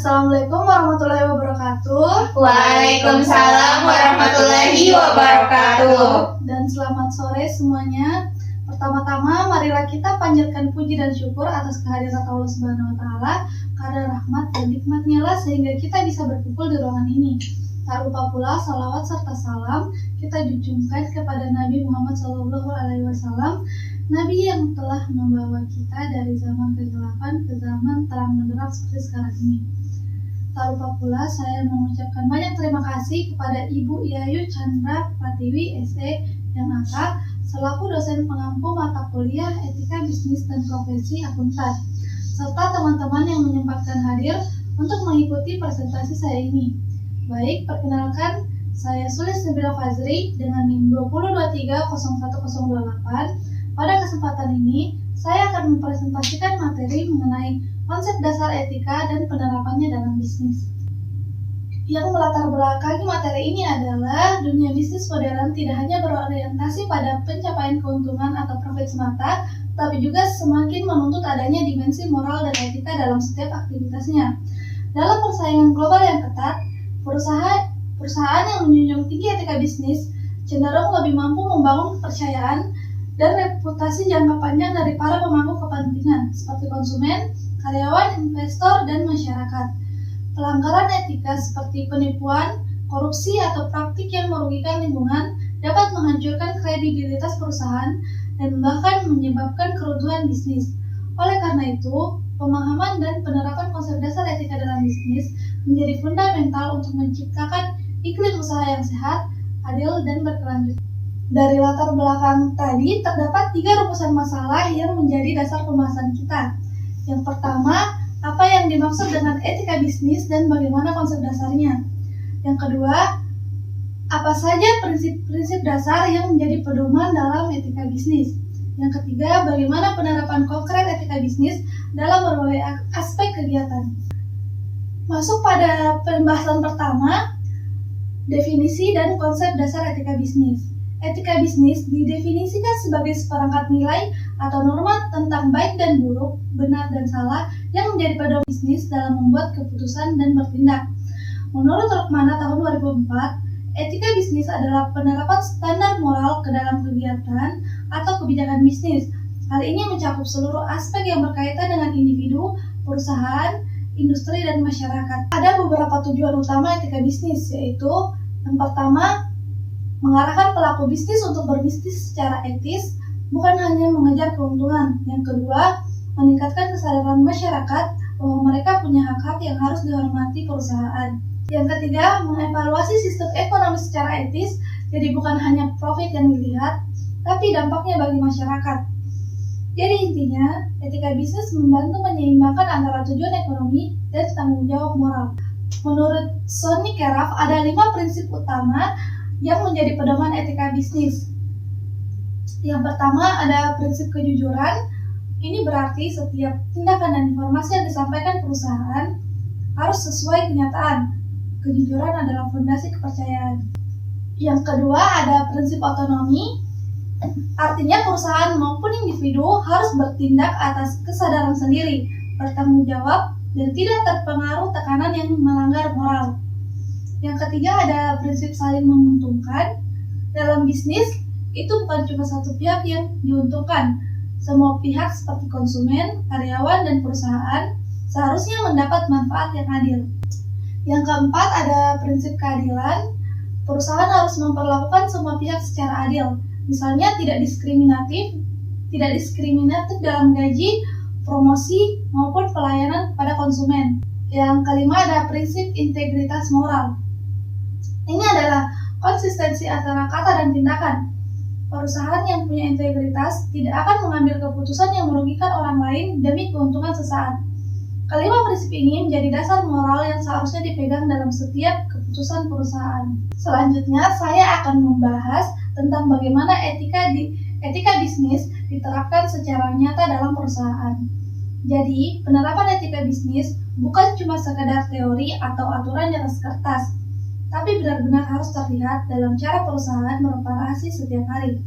Assalamualaikum warahmatullahi wabarakatuh. Waalaikumsalam warahmatullahi wabarakatuh. Dan selamat sore semuanya. Pertama-tama marilah kita panjatkan puji dan syukur atas kehadiran Allah Subhanahu wa taala karena rahmat dan nikmat-Nya lah sehingga kita bisa berkumpul di ruangan ini. Tak lupa pula salawat serta salam kita junjungkan kepada Nabi Muhammad SAW, Nabi yang telah membawa kita dari zaman kegelapan ke zaman terang benderang seperti sekarang ini. Tak lupa pula saya mengucapkan banyak terima kasih kepada Ibu Yayu Chandra Pratiwi SE yang angkat selaku dosen pengampu mata kuliah Etika Bisnis dan Profesi Akuntan, serta teman-teman yang menyempatkan hadir untuk mengikuti presentasi saya ini. Baik, perkenalkan, saya Sulis Nabila Fazri dengan NIM 2030108. Pada kesempatan ini, saya akan mempresentasikan materi mengenai konsep dasar etika dan penerapannya dalam bisnis. Yang melatar belakangi materi ini adalah dunia bisnis modern tidak hanya berorientasi pada pencapaian keuntungan atau profit semata, tapi juga semakin menuntut adanya dimensi moral dan etika dalam setiap aktivitasnya. Dalam persaingan global yang ketat, perusahaan yang menjunjung tinggi etika bisnis cenderung lebih mampu membangun kepercayaan dan reputasi jangka panjang dari para pemangku kepentingan seperti konsumen, karyawan, investor, dan masyarakat. Pelanggaran etika seperti penipuan, korupsi, atau praktik yang merugikan lingkungan dapat menghancurkan kredibilitas perusahaan dan bahkan menyebabkan keruntuhan bisnis. Oleh karena itu, pemahaman dan penerapan konsep dasar etika dalam bisnis menjadi fundamental untuk menciptakan iklim usaha yang sehat, adil, dan berkelanjutan. Dari latar belakang tadi, terdapat 3 rumusan masalah yang menjadi dasar pembahasan kita. Yang pertama, apa yang dimaksud dengan etika bisnis dan bagaimana konsep dasarnya. Yang kedua, apa saja prinsip-prinsip dasar yang menjadi pedoman dalam etika bisnis. Yang ketiga, bagaimana penerapan konkret etika bisnis dalam berbagai aspek kegiatan. Masuk pada pembahasan pertama, definisi dan konsep dasar etika bisnis. Etika bisnis didefinisikan sebagai seperangkat nilai atau norma tentang baik dan buruk, benar dan salah yang menjadi pedoman bisnis dalam membuat keputusan dan bertindak. Menurut Rukmana tahun 2004, etika bisnis adalah penerapan standar moral ke dalam kegiatan atau kebijakan bisnis. Hal ini mencakup seluruh aspek yang berkaitan dengan individu, perusahaan, industri, dan masyarakat. Ada beberapa tujuan utama etika bisnis, yaitu yang pertama, mengarahkan pelaku bisnis untuk berbisnis secara etis, bukan hanya mengejar keuntungan. Yang kedua, meningkatkan kesadaran masyarakat bahwa mereka punya hak-hak yang harus dihormati perusahaan. Yang ketiga, mengevaluasi sistem ekonomi secara etis, jadi bukan hanya profit yang dilihat, tapi dampaknya bagi masyarakat. Jadi intinya, etika bisnis membantu menyeimbangkan antara tujuan ekonomi dan tanggung jawab moral. Menurut Sonny Keraf, ada 5 prinsip utama yang menjadi pedoman etika bisnis. Yang pertama ada prinsip kejujuran. Ini berarti setiap tindakan dan informasi yang disampaikan perusahaan harus sesuai kenyataan. Kejujuran adalah fondasi kepercayaan. Yang kedua ada prinsip otonomi. Artinya perusahaan maupun individu harus bertindak atas kesadaran sendiri, bertanggung jawab, dan tidak terpengaruh tekanan yang melanggar moral. Yang ketiga ada prinsip saling menguntungkan. Dalam bisnis, itu bukan cuma satu pihak yang diuntungkan. Semua pihak seperti konsumen, karyawan, dan perusahaan seharusnya mendapat manfaat yang adil. Yang keempat ada prinsip keadilan. Perusahaan harus memperlakukan semua pihak secara adil. Misalnya tidak diskriminatif dalam gaji, promosi, maupun pelayanan pada konsumen. Yang kelima ada prinsip integritas moral. Ini adalah konsistensi antara kata dan tindakan. Perusahaan yang punya integritas tidak akan mengambil keputusan yang merugikan orang lain demi keuntungan sesaat. Kelima prinsip ini menjadi dasar moral yang seharusnya dipegang dalam setiap keputusan perusahaan. Selanjutnya, saya akan membahas tentang bagaimana etika bisnis diterapkan secara nyata dalam perusahaan. Jadi, penerapan etika bisnis bukan cuma sekedar teori atau aturan di atas kertas, tapi benar-benar harus terlihat dalam cara perusahaan beroperasi setiap hari.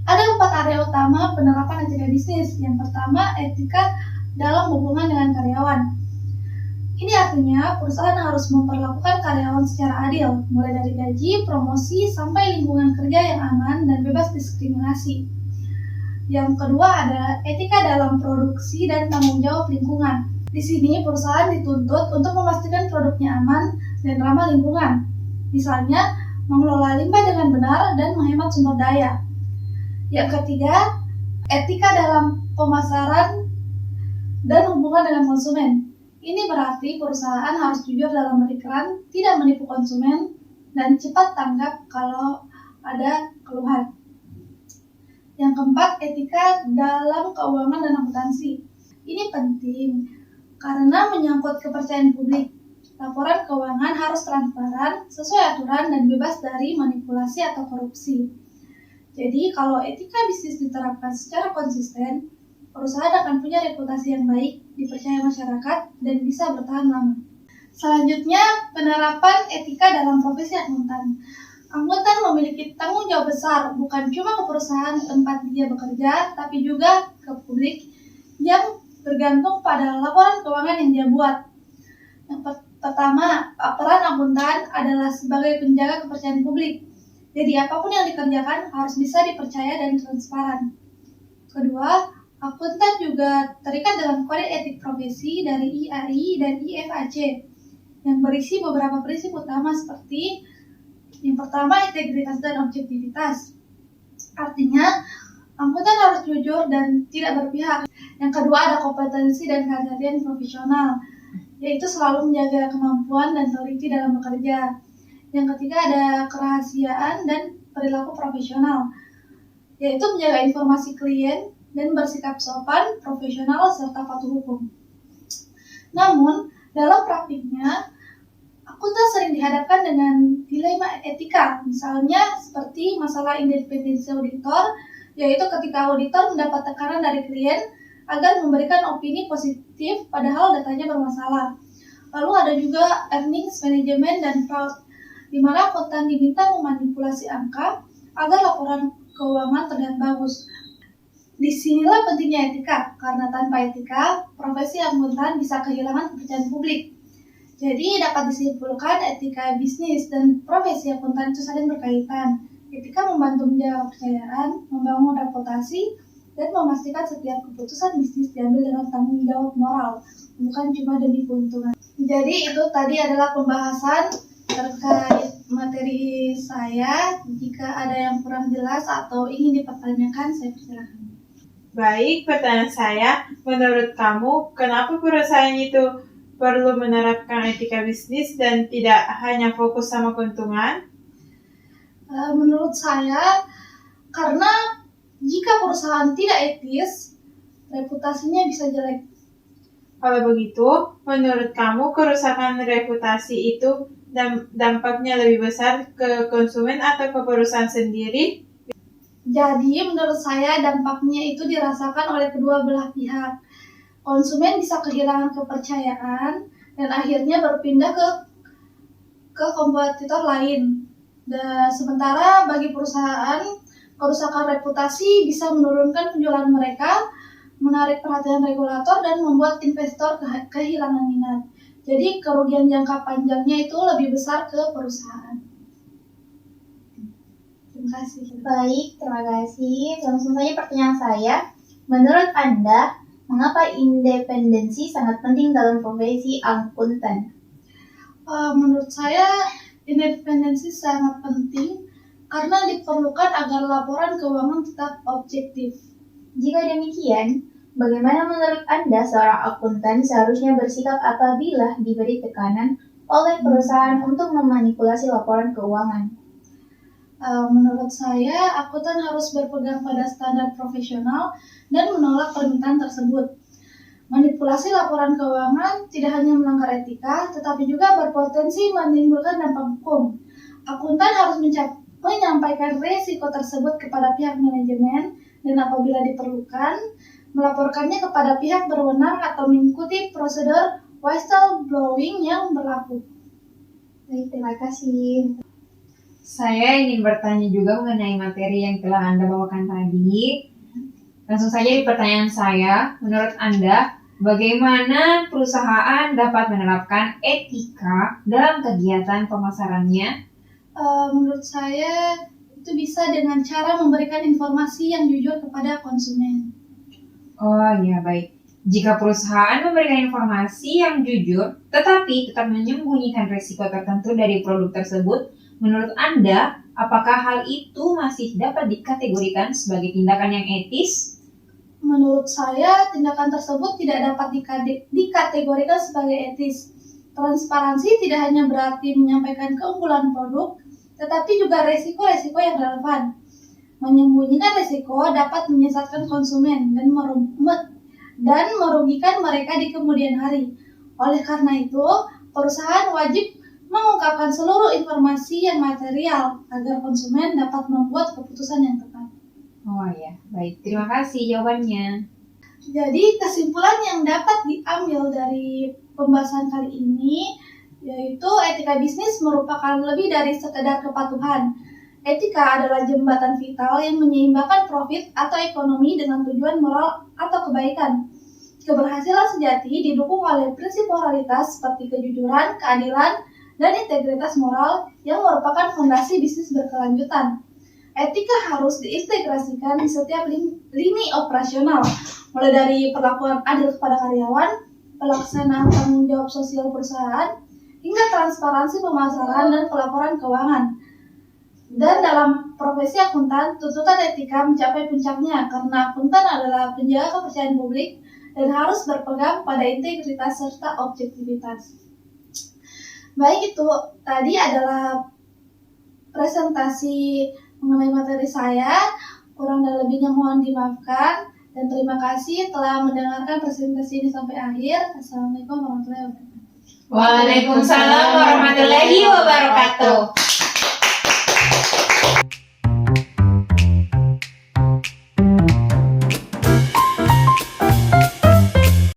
Ada 4 area utama penerapan etika bisnis. Yang pertama, etika dalam hubungan dengan karyawan. artinya perusahaan harus memperlakukan karyawan secara adil, mulai dari gaji, promosi, sampai lingkungan kerja yang aman dan bebas diskriminasi. Yang kedua ada etika dalam produksi dan tanggung jawab lingkungan. Di sini perusahaan dituntut untuk memastikan produknya aman dan ramah lingkungan. Misalnya, mengelola limbah dengan benar dan menghemat sumber daya. Yang ketiga, etika dalam pemasaran dan hubungan dengan konsumen. Ini berarti perusahaan harus jujur dalam beriklan, tidak menipu konsumen, dan cepat tanggap kalau ada keluhan. Yang keempat, etika dalam keuangan dan akuntansi. Ini penting karena menyangkut kepercayaan publik. Laporan keuangan harus transparan, sesuai aturan, dan bebas dari manipulasi atau korupsi. Jadi, kalau etika bisnis diterapkan secara konsisten, perusahaan akan punya reputasi yang baik, dipercaya masyarakat, dan bisa bertahan lama. Selanjutnya, penerapan etika dalam profesi akuntan. Akuntan memiliki tanggung jawab besar, bukan cuma ke perusahaan tempat dia bekerja, tapi juga ke publik yang bergantung pada laporan keuangan yang dia buat. Yang pertama, peran akuntan adalah sebagai penjaga kepercayaan publik. Jadi apapun yang dikerjakan harus bisa dipercaya dan transparan. Kedua, akuntan juga terikat dengan kode etik profesi dari IAI dan IFAC yang berisi beberapa prinsip utama seperti yang pertama, integritas dan objektivitas. Artinya, akuntan harus jujur dan tidak berpihak. Yang kedua, ada kompetensi dan keahlian profesional, yaitu selalu menjaga kemampuan dan teliti dalam bekerja. Yang ketiga, ada kerahasiaan dan perilaku profesional, yaitu menjaga informasi klien dan bersikap sopan, profesional, serta patuh hukum. Namun, dalam praktiknya, akuntan sering dihadapkan dengan dilema etika, misalnya seperti masalah independensi auditor, yaitu ketika auditor mendapat tekanan dari klien agar memberikan opini positif padahal datanya bermasalah. Lalu ada juga earnings management dan fraud, di mana akuntan diminta memanipulasi angka agar laporan keuangan terlihat bagus. Disinilah pentingnya etika, karena tanpa etika, profesi akuntan bisa kehilangan kepercayaan publik. Jadi dapat disimpulkan etika bisnis dan profesi akuntan itu saling berkaitan. Etika membantu menjaga kepercayaan, membangun reputasi, dan memastikan setiap keputusan bisnis diambil dengan tanggung jawab moral, bukan cuma demi keuntungan. Jadi itu tadi adalah pembahasan terkait materi saya. Jika ada yang kurang jelas atau ingin dipertanyakan, saya persilakan. Baik, pertanyaan saya, menurut kamu, kenapa perusahaan itu perlu menerapkan etika bisnis dan tidak hanya fokus sama keuntungan? Menurut saya, karena jika perusahaan tidak etis, reputasinya bisa jelek. Kalau begitu, menurut kamu kerusakan reputasi itu dampaknya lebih besar ke konsumen atau ke perusahaan sendiri? Jadi menurut saya dampaknya itu dirasakan oleh kedua belah pihak. Konsumen bisa kehilangan kepercayaan dan akhirnya berpindah ke kompetitor lain. Dan sementara bagi perusahaan, kerusakan reputasi bisa menurunkan penjualan mereka, menarik perhatian regulator, dan membuat investor kehilangan minat. Jadi kerugian jangka panjangnya itu lebih besar ke perusahaan. Terima kasih. Baik, terima kasih. Langsung saja pertanyaan saya. Menurut Anda, mengapa independensi sangat penting dalam profesi akuntan? Menurut saya, independensi sangat penting karena diperlukan agar laporan keuangan tetap objektif. Jika demikian, bagaimana menurut Anda seorang akuntan seharusnya bersikap apabila diberi tekanan oleh perusahaan untuk memanipulasi laporan keuangan? Menurut saya, akuntan harus berpegang pada standar profesional dan menolak permintaan tersebut. Manipulasi laporan keuangan tidak hanya melanggar etika, tetapi juga berpotensi menimbulkan dampak hukum. Akuntan harus menyampaikan risiko tersebut kepada pihak manajemen dan apabila diperlukan, melaporkannya kepada pihak berwenang atau mengikuti prosedur whistleblowing yang berlaku. Baik, terima kasih. Saya ingin bertanya juga mengenai materi yang telah Anda bawakan tadi. Langsung saja di pertanyaan saya, menurut Anda, Bagaimana perusahaan dapat menerapkan etika dalam kegiatan pemasarannya? Menurut saya itu bisa dengan cara memberikan informasi yang jujur kepada konsumen. Oh ya, baik. Jika perusahaan memberikan informasi yang jujur, tetapi tetap menyembunyikan risiko tertentu dari produk tersebut, menurut Anda, apakah hal itu masih dapat dikategorikan sebagai tindakan yang etis? Menurut saya, tindakan tersebut tidak dapat dikategorikan sebagai etis. Transparansi tidak hanya berarti menyampaikan keunggulan produk, tetapi juga resiko-resiko yang relevan. Menyembunyikan resiko dapat menyesatkan konsumen dan merugikan mereka di kemudian hari. Oleh karena itu, perusahaan wajib mengungkapkan seluruh informasi yang material agar konsumen dapat membuat keputusan yang tepat. Oh ya, baik. Terima kasih jawabannya. Jadi kesimpulan yang dapat diambil dari pembahasan kali ini yaitu etika bisnis merupakan lebih dari sekedar kepatuhan. Etika adalah jembatan vital yang menyeimbangkan profit atau ekonomi dengan tujuan moral atau kebaikan. Keberhasilan sejati didukung oleh prinsip moralitas seperti kejujuran, keadilan, dan integritas moral yang merupakan fondasi bisnis berkelanjutan. Etika harus diintegrasikan di setiap lini operasional, mulai dari perlakuan adil kepada karyawan, pelaksanaan tanggung jawab sosial perusahaan, hingga transparansi pemasaran dan pelaporan keuangan. Dan dalam profesi akuntan, tuntutan etika mencapai puncaknya karena akuntan adalah penjaga kepercayaan publik dan harus berpegang pada integritas serta objektivitas. Baik, itu tadi adalah presentasi mengenai materi saya. Kurang dan lebihnya mohon dimaafkan dan terima kasih telah mendengarkan presentasi ini sampai akhir. Assalamualaikum warahmatullahi wabarakatuh. Waalaikumsalam warahmatullahi wabarakatuh.